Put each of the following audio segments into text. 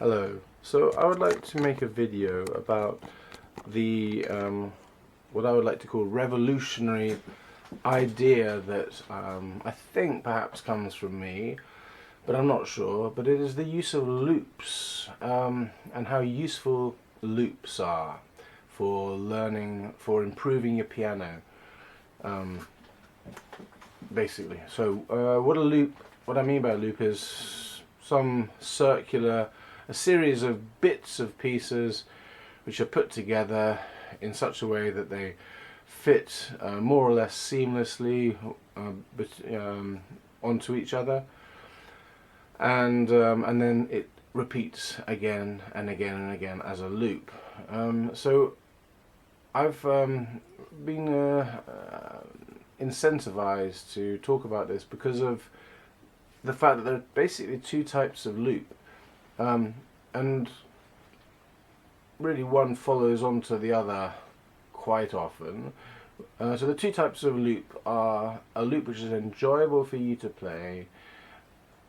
Hello. So I would like to make a video about the what I would like to call revolutionary idea that I think perhaps comes from me, but I'm not sure. But it is the use of loops and how useful loops are for learning, for improving your piano, basically. So what I mean by a loop is some circular, a series of bits of pieces which are put together in such a way that they fit more or less seamlessly onto each other, and then it repeats again and again and again as a loop. So I've been incentivized to talk about this because of the fact that there are basically two types of loop, and really one follows on to the other quite often. So the two types of loop are a loop which is enjoyable for you to play.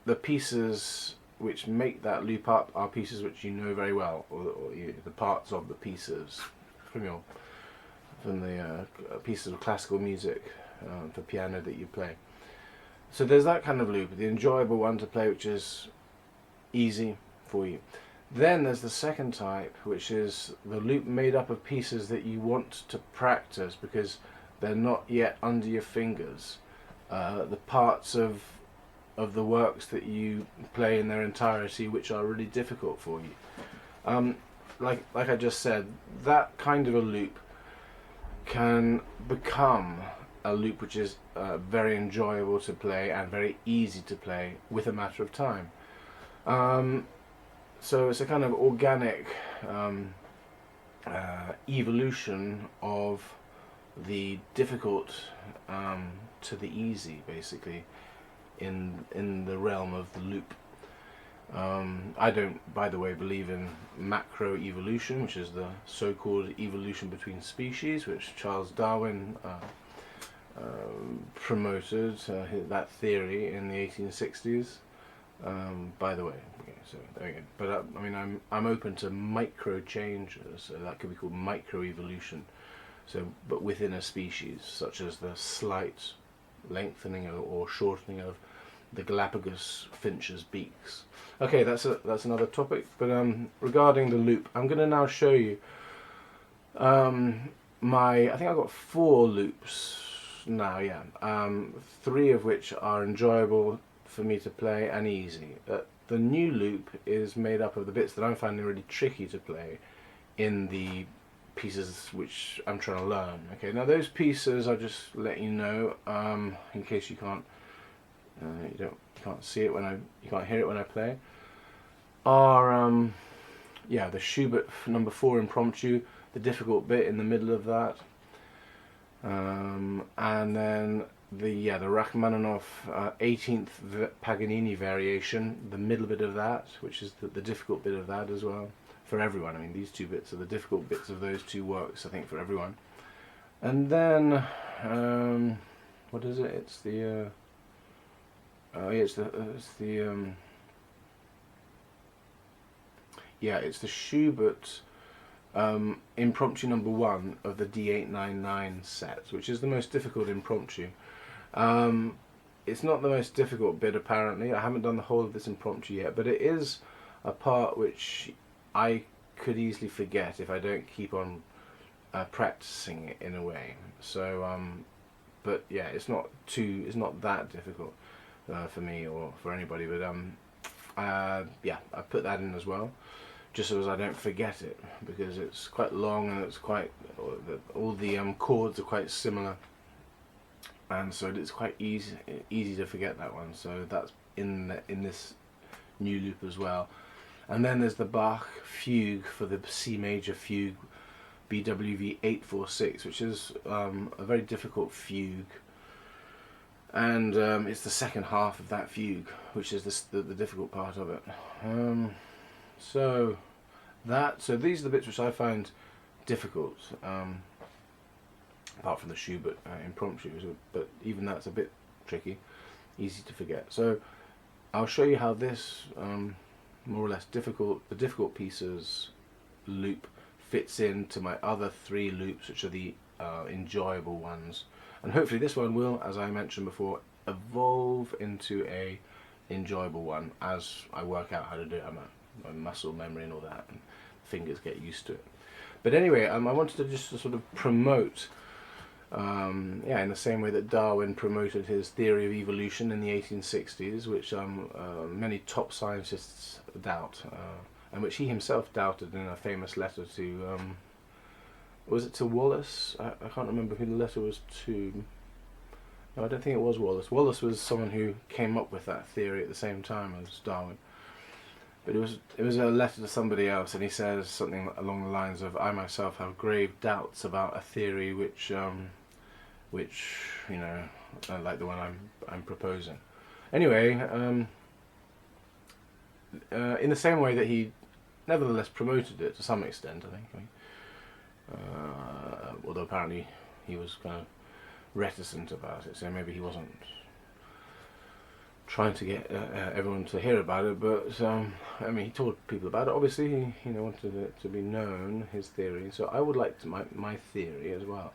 The pieces which make that loop up are pieces which you know very well, or the parts of the pieces from the pieces of classical music for piano that you play. So there's that kind of loop, the enjoyable one to play, which is easy for you. Then there's the second type, which is the loop made up of pieces that you want to practice because they're not yet under your fingers. The parts of the works that you play in their entirety which are really difficult for you. Like I just said, that kind of a loop can become a loop which is very enjoyable to play and very easy to play with a matter of time. So it's a kind of organic evolution of the difficult to the easy, basically, in the realm of the loop. I don't, by the way, believe in macro evolution, which is the so-called evolution between species, which Charles Darwin promoted that theory in the 1860s. By the way, okay, so there we go. But I mean, I'm open to micro changes, so that could be called micro evolution. So, but within a species, such as the slight lengthening or shortening of the Galapagos finch's beaks. Okay, that's another topic. But regarding the loop, I'm going to now show you I think I've got 4 loops now. Yeah, 3 of which are enjoyable for me to play and easy. The new loop is made up of the bits that I'm finding really tricky to play in the pieces which I'm trying to learn. Okay, now those pieces, I'll just let you know, in case you can't see it you can't hear it when I play, are yeah, the Schubert number 4 impromptu, the difficult bit in the middle of that, and then the Rachmaninoff 18th Paganini variation, the middle bit of that, which is the difficult bit of that as well, for everyone. I mean, these 2 bits are the difficult bits of those 2 works, I think, for everyone. And then what is it? It's the it's the Schubert impromptu number 1 of the D899 set, which is the most difficult impromptu. It's not the most difficult bit, apparently. I haven't done the whole of this impromptu yet, but it is a part which I could easily forget if I don't keep on practicing it in a way. So, but yeah, it's not that difficult for me or for anybody. But yeah, I put that in as well, just so as I don't forget it, because it's quite long and it's quite all the chords are quite similar, and so it's quite easy to forget that one. So that's in this new loop as well. And then there's the Bach fugue for the C major fugue, BWV 846, which is a very difficult fugue, and it's the second half of that fugue which is the difficult part of it. So these are the bits which I find difficult, apart from the Schubert impromptu, but even that's a bit tricky, easy to forget. So I'll show you how this more or less difficult, the difficult pieces loop fits into my other 3 loops, which are the enjoyable ones. And hopefully this one will, as I mentioned before, evolve into a enjoyable one as I work out how to do it. My muscle memory and all that, and fingers get used to it. But anyway, I wanted to just sort of promote, in the same way that Darwin promoted his theory of evolution in the 1860s, which many top scientists doubt, and which he himself doubted in a famous letter to, was it to Wallace? I can't remember who the letter was to. No, I don't think it was Wallace. Wallace was someone who came up with that theory at the same time as Darwin. But it was a letter to somebody else, and he says something along the lines of, "I myself have grave doubts about a theory which like the one I'm proposing." Anyway, in the same way that he nevertheless promoted it to some extent, I think. Although apparently he was kind of reticent about it, so maybe he wasn't trying to get everyone to hear about it, but he told people about it. Obviously he wanted it to be known, his theory, so I would like my theory as well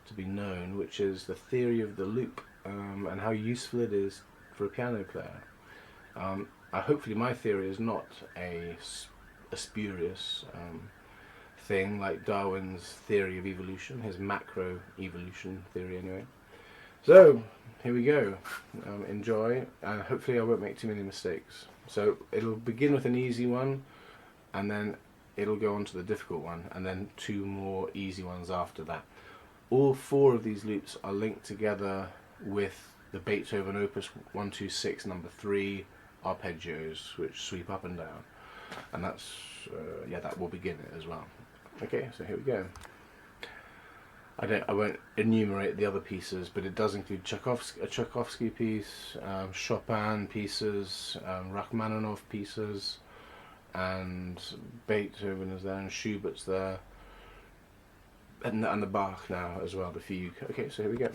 to be known, which is the theory of the loop, and how useful it is for a piano player. Hopefully my theory is not a spurious thing like Darwin's theory of evolution, his macro evolution theory anyway. So here we go. Enjoy, and hopefully I won't make too many mistakes. So it'll begin with an easy one, and then it'll go on to the difficult one, and then 2 more easy ones after that. All 4 of these loops are linked together with the Beethoven Opus 126 number 3 arpeggios, which sweep up and down, and that's that will begin it as well. Okay, so here we go. I won't enumerate the other pieces, but it does include a Tchaikovsky piece, Chopin pieces, Rachmaninoff pieces, and Beethoven is there, and Schubert's there, and the Bach now as well, the fugue. Okay, so here we go.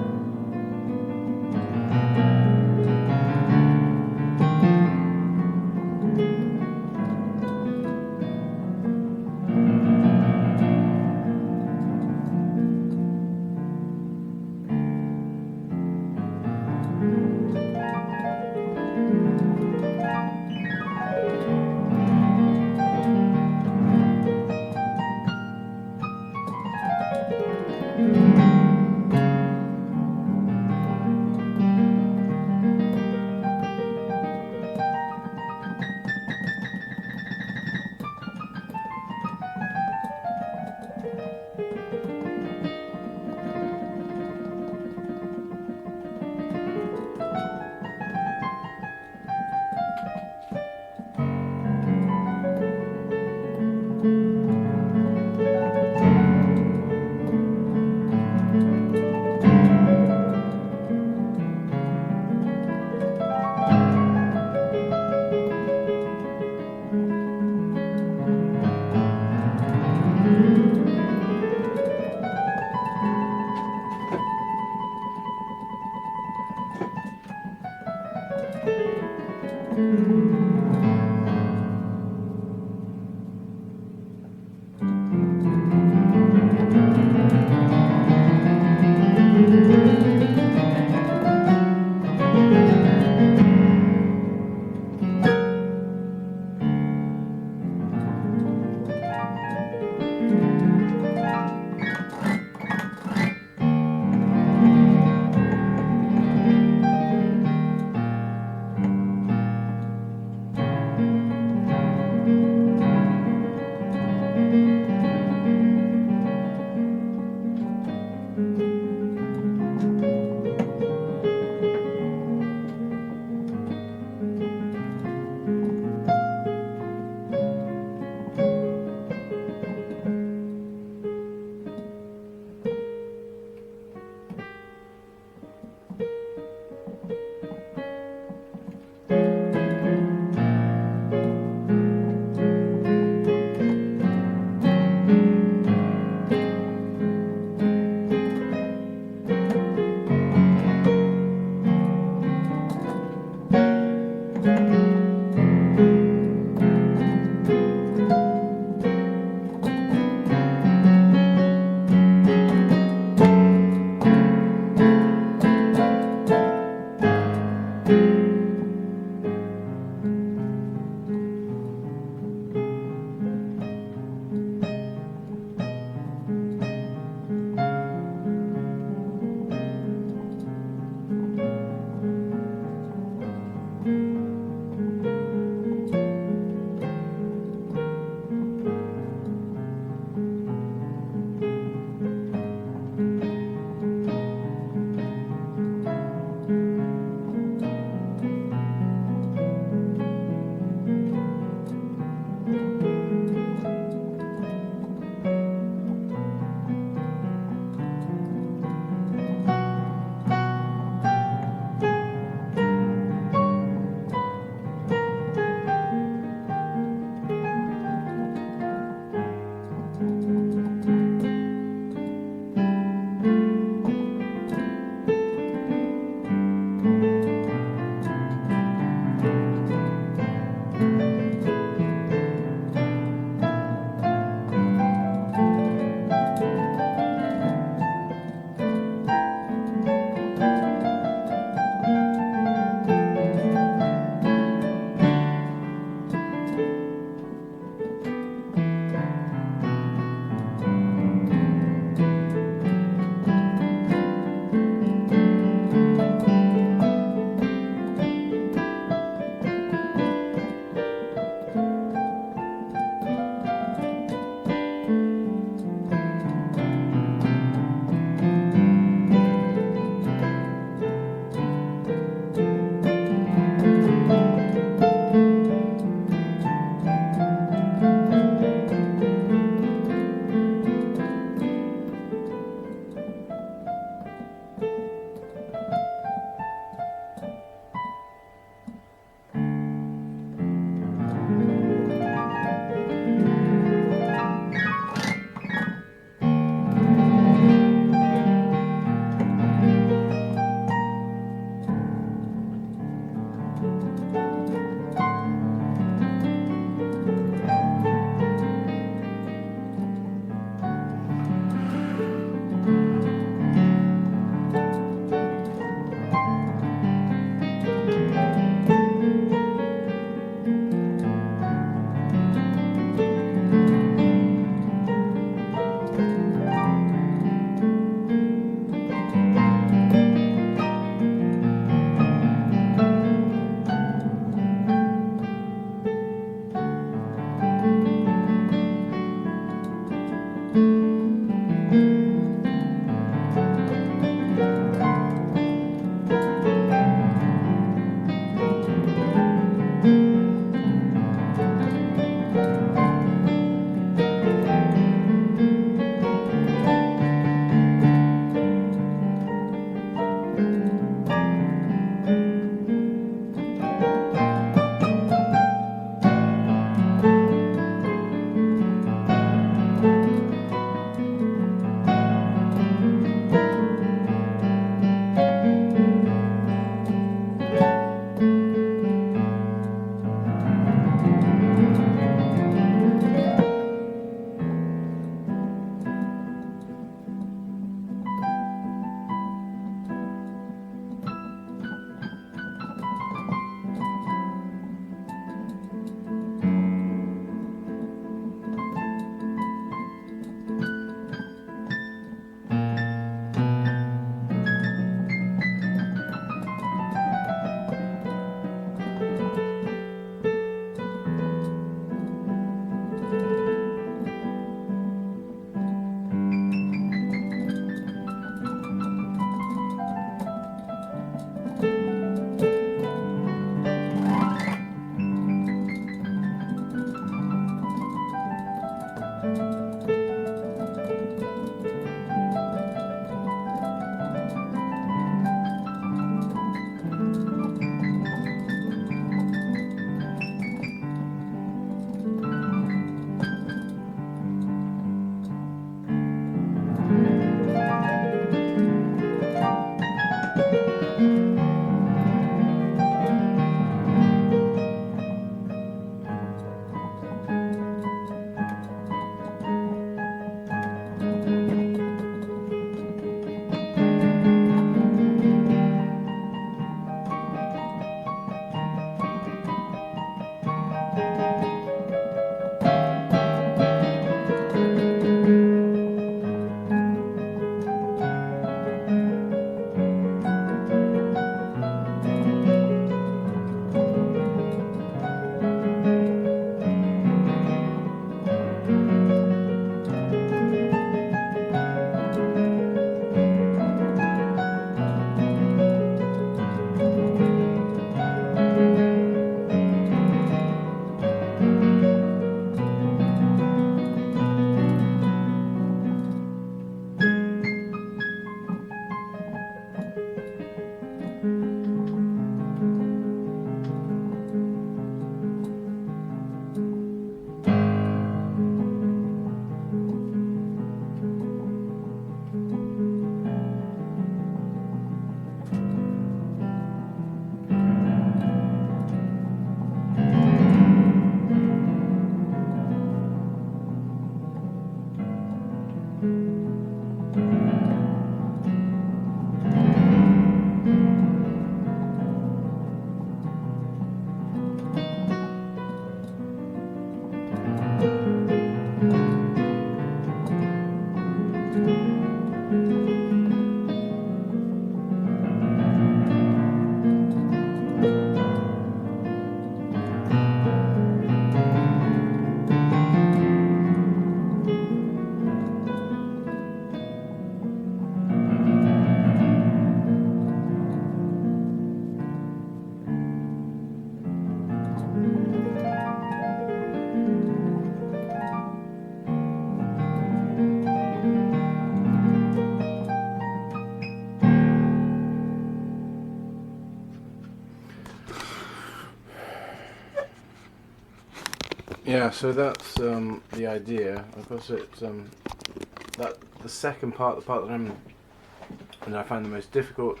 Yeah, so that's the idea. Of course, it's that the second part, the part that I find the most difficult,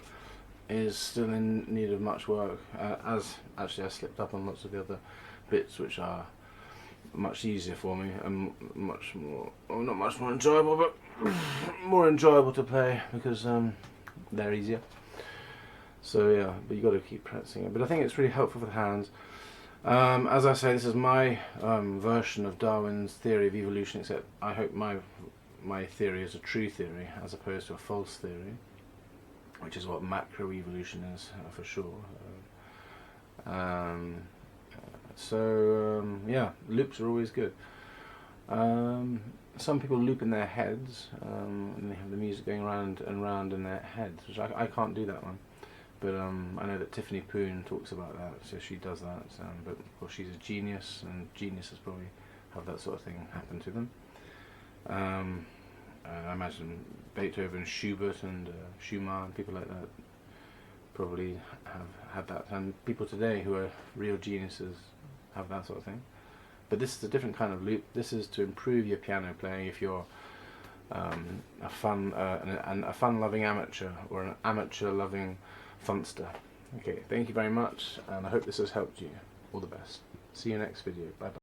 is still in need of much work. As actually, I slipped up on lots of the other bits, which are much easier for me and much more, well, not much more enjoyable, but more enjoyable to play because they're easier. So yeah, but you got to keep practicing it. But I think it's really helpful for the hands. As I say, this is my version of Darwin's theory of evolution, except I hope my theory is a true theory as opposed to a false theory, which is what macroevolution is for sure. Yeah, loops are always good. some people loop in their heads, and they have the music going round and round in their heads, which I can't do that one. But I know that Tiffany Poon talks about that, so she does that. But of course she's a genius, and geniuses probably have that sort of thing happen to them. I imagine Beethoven, Schubert and Schumann and people like that probably have had that, and people today who are real geniuses have that sort of thing. But this is a different kind of loop. This is to improve your piano playing if you're a fun-loving amateur or an amateur-loving funster. Okay, thank you very much, and I hope this has helped you. All the best. See you next video. Bye bye.